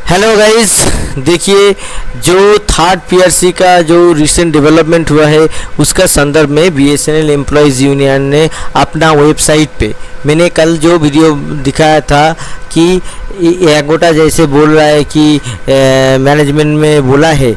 Hello guys, देखिए जो third PRC का जो रिसेंट डेवलपमेंट हुआ है उसका संदर्भ में बीएसएनएल एम्प्लॉयज़ यूनियन ने अपना वेबसाइट पे, मैंने कल जो वीडियो दिखाया था कि एगोटा जैसे बोल रहा है कि मैनेजमेंट में बोला है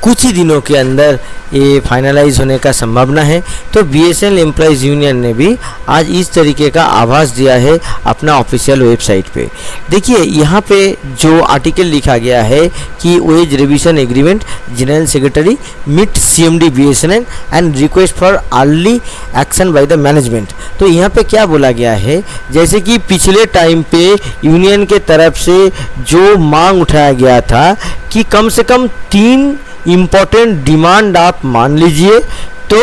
कुछ ही दिनों के अंदर ये फाइनलाइज होने का संभावना है, तो बीएसएनएल एम्प्लॉयज़ यूनियन ने भी आज इस तरीके का आभास दिया है अपना ऑफिशियल वेबसाइट पे। देखिए यहाँ पे जो आर्टिकल लिखा गया है कि wage revision agreement general secretary meet CMD BSNL and request for early action by the management. तो यहाँ पे क्या बोला गया है, जैसे कि पिछले टाइम पे यूनियन के तरफ से जो मांग उठाया गया था कि कम से कम 3 इम्पॉर्टेंट डिमांड आप मान लीजिए, तो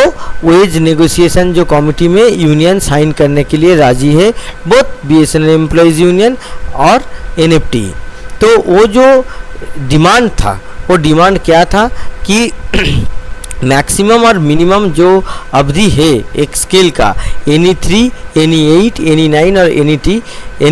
वेज नेगोशिएशन जो कमेटी में यूनियन साइन करने के लिए राजी है, बोथ बीएसएनएल एम्प्लॉयज़ यूनियन और एनएफटी। तो वो जो डिमांड था, वो डिमांड क्या था कि मैक्सिमम और मिनिमम जो अवधि है एक स्केल का एनी 3, एनी 8, एनी 9 और एनी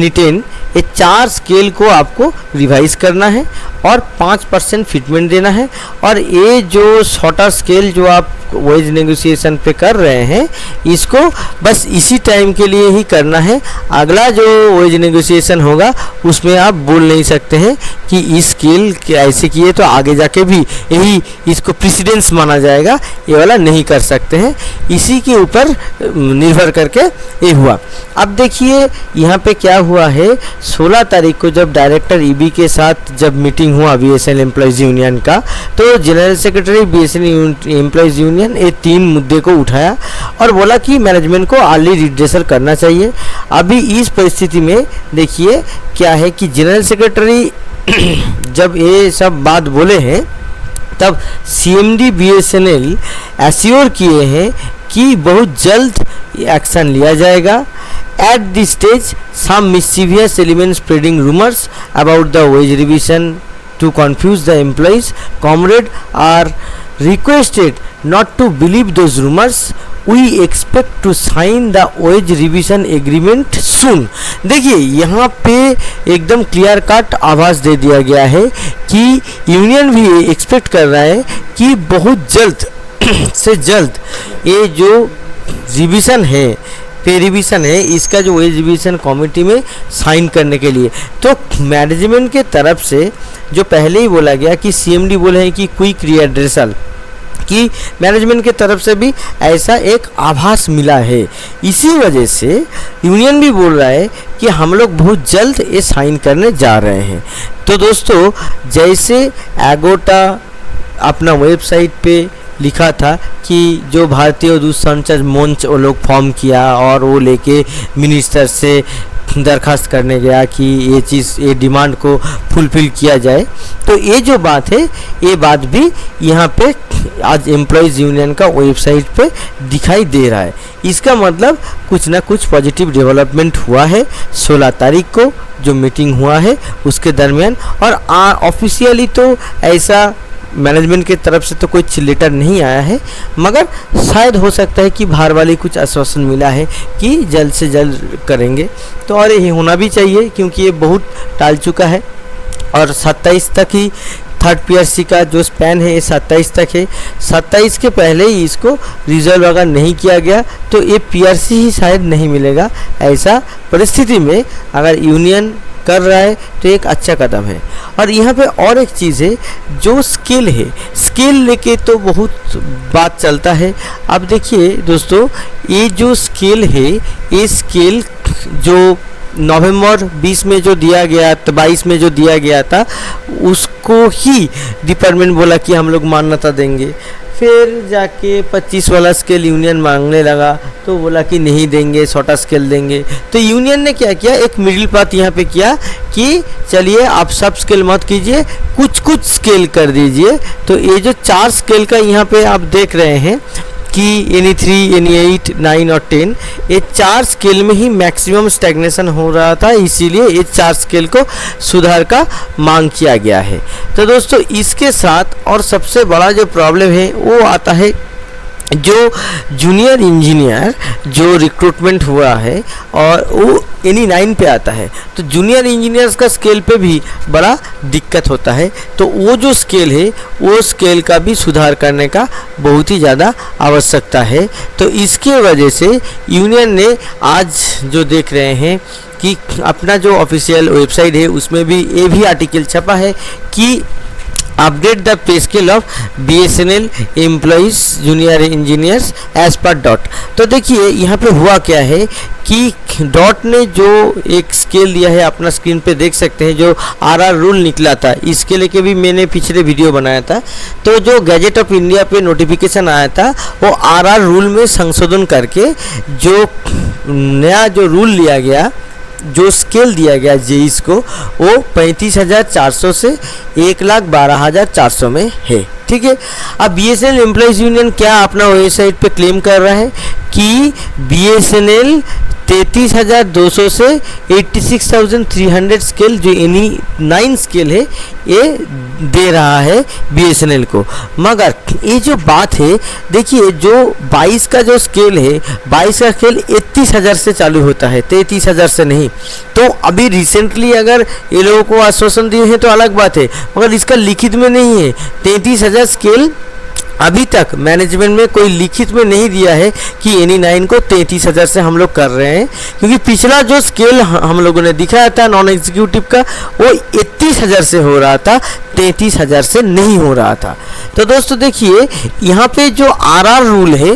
10, ये 4 स्केल को आपको रिवाइज करना है और 5% फिटमेंट देना है। और ये जो शॉर्टर स्केल जो आप वेज नेगोशिएशन पे कर रहे हैं, इसको बस इसी टाइम के लिए ही करना है। अगला जो वेज नेगोशिएशन होगा उसमें आप बोल नहीं सकते हैं कि इस स्केल ऐसे किए तो आगे जाके भी यही इसको प्रेसिडेंस माना जाएगा, ये वाला नहीं कर सकते हैं। इसी के ऊपर निर्भर करके ये हुआ। अब देखिए यहाँ पे क्या हुआ है, 16 तारीख को जब डायरेक्टर ईबी के साथ जब मीटिंग हुआ बीएसएनएल एम्प्लॉयज़ यूनियन का, तो general secretary BSNL employees union ये 3 मुद्दे को उठाया और बोला कि मैनेजमेंट को अर्ली रिड्रेसल करना चाहिए। अभी इस परिस्थिति में देखिए क्या है कि जनरल सेक्रेटरी जब ये सब बात बोले हैं, तब सीएमडी बीएसएनएल एश्योर किए हैं कि बहुत जल्द एक्शन लिया जाएगा। At this stage, some mischievous elements spreading rumors about the wage revision to confuse the employees. Comrades are requested not to believe those rumors. We expect to sign the wage revision agreement soon. देखिए यहाँ पे एकदम clear cut आवाज़ दे दिया गया है कि union भी एक्सपेक्ट कर रहा है कि बहुत जल्द से जल्द ये जो रिविज़न है, पे रिविज़न है, इसका जो वेज रिविज़न कमेटी में साइन करने के लिए। तो मैनेजमेंट के तरफ से जो पहले ही बोला गया कि सीएमडी बोले हैं कि क्विक रिएड्रेसल, कि मैनेजमेंट के तरफ से भी ऐसा एक आभास मिला है। इसी वजह से यूनियन भी बोल रहा है कि हम लोग बहुत जल्द ये साइन करने जा रहे हैं। तो दोस्तों, जैसे एगोटा अपना वेबसाइट पे लिखा था कि जो भारतीय दूरसंचार मंच वो लोग फॉर्म किया और वो लेके मिनिस्टर से दरखास्त करने गया कि ये चीज़, ये डिमांड को फुलफिल किया जाए। तो ये जो बात है, ये बात भी यहाँ पे आज एम्प्लॉयज़ यूनियन का वेबसाइट पे दिखाई दे रहा है। इसका मतलब कुछ ना कुछ पॉजिटिव डेवलपमेंट हुआ है 16 तारीख को जो मीटिंग हुआ है उसके दरमियान। और ऑफिशियली तो ऐसा मैनेजमेंट की तरफ से तो कोई लेटर नहीं आया है, मगर शायद हो सकता है कि बाहर वाले कुछ आश्वासन मिला है कि जल्द से जल्द करेंगे। तो और ये होना भी चाहिए क्योंकि ये बहुत टाल चुका है और 27 तक ही थर्ड पीआरसी का जो स्पैन है ये 27 तक है। 27 के पहले ही इसको रिजल्व अगर नहीं किया गया तो ये पीआरसी ही शायद नहीं मिलेगा। ऐसा परिस्थिति में अगर यूनियन कर रहा है तो एक अच्छा कदम है। और यहाँ पे और एक चीज़ है, जो स्केल है, स्केल लेके तो बहुत बात चलता है। अब देखिए दोस्तों, ये जो स्केल है, ये स्केल जो नवंबर 20 में जो दिया गया, 22 में जो दिया गया था, उसको ही डिपार्टमेंट बोला कि हम लोग मान्यता देंगे। फिर जाके 25 वाला स्केल यूनियन मांगने लगा तो बोला कि नहीं देंगे, शॉर्टर स्केल देंगे। तो यूनियन ने क्या किया, एक मिडिल पाथ यहाँ पे किया कि चलिए आप सब स्केल मत कीजिए, कुछ कुछ स्केल कर दीजिए। तो ये जो 4 स्केल का यहाँ पे आप देख रहे हैं कि एनी 3, एनी 8, 9 और 10, ये 4 स्केल में ही मैक्सिमम स्टैग्नेशन हो रहा था, इसीलिए ये 4 स्केल को सुधार का मांग किया गया है। तो दोस्तों, इसके साथ और सबसे बड़ा जो प्रॉब्लम है वो आता है जो जूनियर इंजीनियर जो रिक्रूटमेंट हुआ है और वो NE9 पे आता है, तो जूनियर इंजीनियर्स का स्केल पे भी बड़ा दिक्कत होता है। तो वो जो स्केल है वो स्केल का भी सुधार करने का बहुत ही ज़्यादा आवश्यकता है। तो इसके वजह से यूनियन ने आज जो देख रहे हैं कि अपना जो ऑफिशियल वेबसाइट है उसमें भी ये भी आर्टिकल छपा है कि update the pay scale of BSNL employees junior engineers as per DoT. तो देखिए यहाँ पे हुआ क्या है कि डॉट ने जो एक स्केल दिया है, अपना स्क्रीन पे देख सकते हैं, जो RR रूल निकला था, इसके लेके भी मैंने पिछले वीडियो बनाया था। तो जो गैजेट ऑफ इंडिया पे नोटिफिकेशन आया था वो RR रूल में संशोधन करके जो नया जो रूल लिया गया, जो स्केल दिया गया जेईस को, वो 35,400 से 1,12,400 में है। ठीक है। अब BSNL एम्प्लॉइज यूनियन क्या अपना वेबसाइट पे क्लेम कर रहा है कि BSNL 33,200 से 86,300 स्केल जो NE9 स्केल है ये दे रहा है BSNL को। मगर ये जो बात है, देखिए जो 22 का जो स्केल है, 22 का स्केल 31,000 से चालू होता है, 33,000 से नहीं। तो अभी रिसेंटली अगर ये लोगों को आश्वासन दिए हैं तो अलग बात है, मगर इसका लिखित में नहीं है। 33,000 स्केल अभी तक मैनेजमेंट में कोई लिखित में नहीं दिया है कि NE9 को 33,000 से हम लोग कर रहे हैं, क्योंकि पिछला जो स्केल हम लोगों ने दिखाया था नॉन एग्जीक्यूटिव का, वो 31,000 से हो रहा था, 33,000 से नहीं हो रहा था। तो दोस्तों देखिए यहाँ पे जो RR रूल है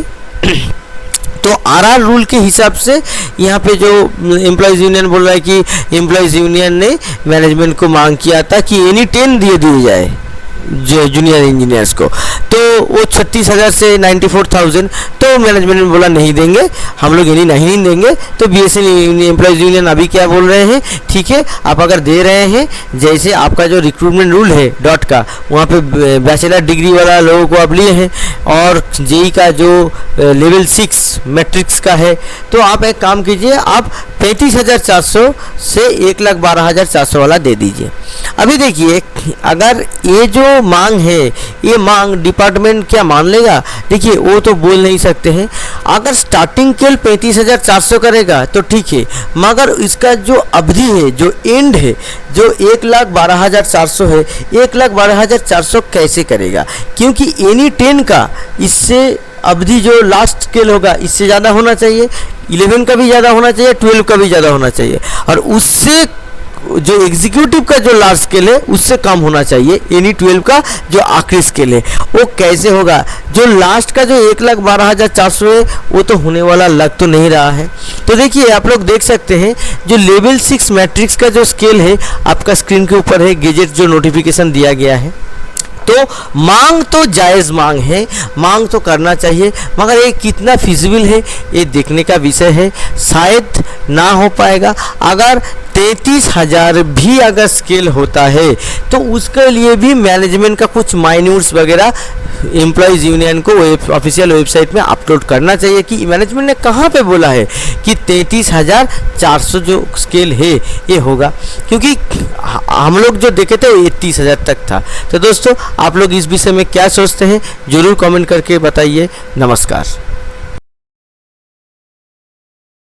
तो RR रूल के हिसाब से यहाँ पे जो एम्प्लॉइज़ यूनियन बोल रहा है कि एम्प्लॉइज़ यूनियन ने मैनेजमेंट को मांग किया था कि NE10 दिए जाए जो जूनियर इंजीनियर्स को, तो वो 36,000 से 94,000, तो मैनेजमेंट ने बोला नहीं देंगे, हम लोग नहीं देंगे। तो BSNL एम्प्लॉइज यूनियन अभी क्या बोल रहे हैं, ठीक है आप अगर दे रहे हैं, जैसे आपका जो रिक्रूटमेंट रूल है डॉट का, वहाँ पे बैचलर डिग्री वाला लोगों को आप लिए हैं, और जेई का जो लेवल 6 मैट्रिक्स का है, तो आप एक काम कीजिए, आप 35,400 से 1,12,400 वाला दे दीजिए। अभी देखिए अगर ये जो मांग है, ये मांग डिपार्टमेंट क्या मान लेगा, देखिए वो तो बोल नहीं सकते हैं। अगर स्टार्टिंग केवल 35,400 करेगा तो ठीक है, मगर इसका जो अवधि है, जो एंड है, जो 1,12,400 है, 1,12,400 कैसे करेगा, क्योंकि NE10 का इससे अवधि जो लास्ट स्केल होगा इससे ज़्यादा होना चाहिए, 11 का भी ज़्यादा होना चाहिए, 12 का भी ज़्यादा होना चाहिए, और उससे जो एग्जीक्यूटिव का जो लास्ट स्केल है उससे कम होना चाहिए NE12 का जो आखिरी स्केल है। वो कैसे होगा, जो लास्ट का जो 1,12,400 है वो तो होने वाला लग तो नहीं रहा है। तो देखिए आप लोग देख सकते हैं जो लेवल 6 मैट्रिक्स का जो स्केल है आपका स्क्रीन के ऊपर है, गेजेट जो नोटिफिकेशन दिया गया है। तो मांग तो जायज़ मांग है, मांग तो करना चाहिए, मगर ये कितना फिजिबल है ये देखने का विषय है। शायद ना हो पाएगा। अगर 33,000 भी अगर स्केल होता है तो उसके लिए भी मैनेजमेंट का कुछ माइन्यूट्स वगैरह एम्प्लॉइज़ यूनियन को ऑफिशियल वेबसाइट में अपलोड करना चाहिए कि मैनेजमेंट ने कहाँ पे बोला है कि 33,400 जो स्केल है ये होगा, क्योंकि हम लोग जो देखे थे वो 31,000 तक था। तो दोस्तों आप लोग इस विषय में क्या सोचते हैं ज़रूर कमेंट करके बताइए। नमस्कार।